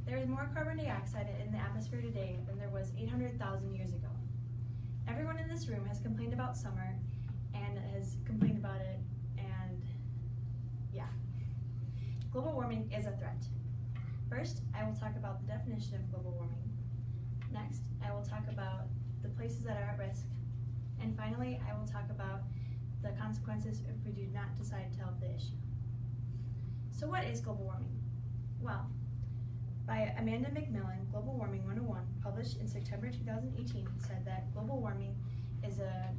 There is more carbon dioxide in the atmosphere today than there was 800,000 years ago. Everyone in this room has complained about summer and has complained about it, and yeah. Global warming is a threat. First, I will talk about the definition of global warming. Next, I will talk about the places that are at risk. And finally, I will talk about the consequences if we do not decide to help the issue. So what is global warming? Well, by Amanda McMillan, Global Warming 101, published in September 2018, said that global warming is a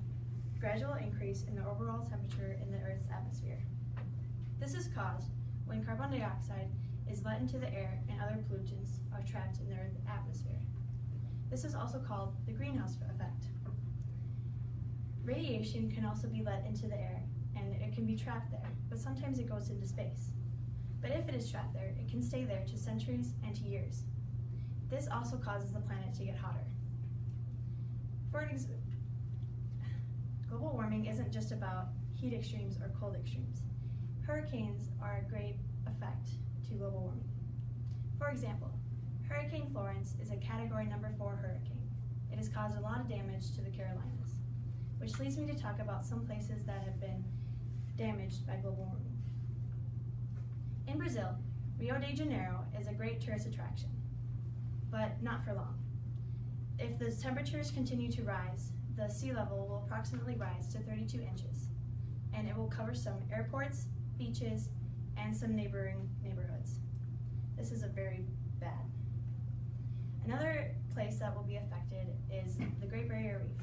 gradual increase in the overall temperature in the Earth's atmosphere. This is caused when carbon dioxide is let into the air and other pollutants are trapped in the Earth's atmosphere. This is also called the greenhouse effect. Radiation can also be let into the air and it can be trapped there, but sometimes it goes into space. But if it is trapped there, it can stay there to centuries and to years. This also causes the planet to get hotter. Global warming isn't just about heat extremes or cold extremes. Hurricanes are a great effect to global warming. For example, Hurricane Florence is a category number 4 hurricane. It has caused a lot of damage to the Carolinas, which leads me to talk about some places that have been damaged by global warming. In Brazil, Rio de Janeiro is a great tourist attraction, but not for long. If the temperatures continue to rise, the sea level will approximately rise to 32 inches, and it will cover some airports, beaches, and some neighboring neighborhoods. This is very bad. Another place that will be affected is the Great Barrier Reef.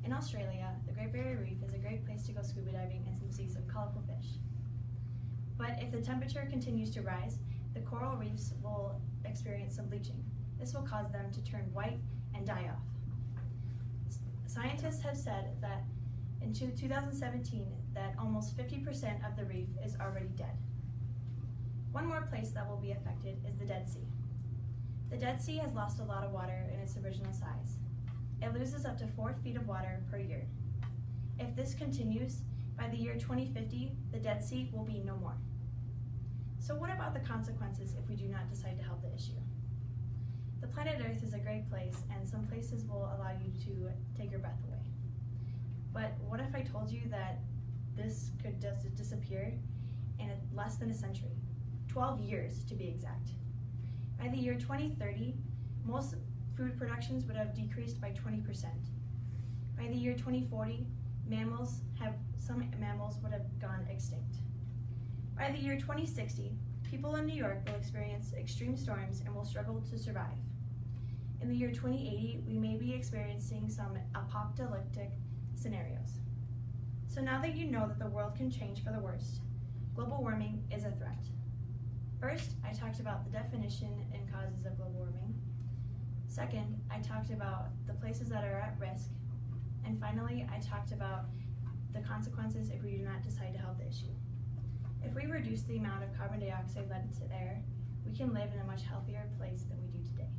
In Australia, the Great Barrier Reef is a great place to go scuba diving and some seas of colorful fish. But if the temperature continues to rise, the coral reefs will experience some bleaching. This will cause them to turn white and die off. Scientists have said that in 2017 that almost 50% of the reef is already dead. One more place that will be affected is the Dead Sea. The Dead Sea has lost a lot of water in its original size. It loses up to 4 feet of water per year. If this continues, by the year 2050, the Dead Sea will be no more. So what about the consequences if we do not decide to help the issue? The planet Earth is a great place, and some places will allow you to take your breath away. But what if I told you that this could just disappear in less than a century? 12 years to be exact. By the year 2030, most food productions would have decreased by 20%. By the year 2040, some mammals would have gone extinct. By the year 2060, people in New York will experience extreme storms and will struggle to survive. In the year 2080, we may be experiencing some apocalyptic scenarios. So now that you know that the world can change for the worst, global warming is a threat. First, I talked about the definition and causes of global warming. Second, I talked about the places that are at risk. And finally, I talked about the consequences if we do not decide to help the issue. If we reduce the amount of carbon dioxide let into the air, we can live in a much healthier place than we do today.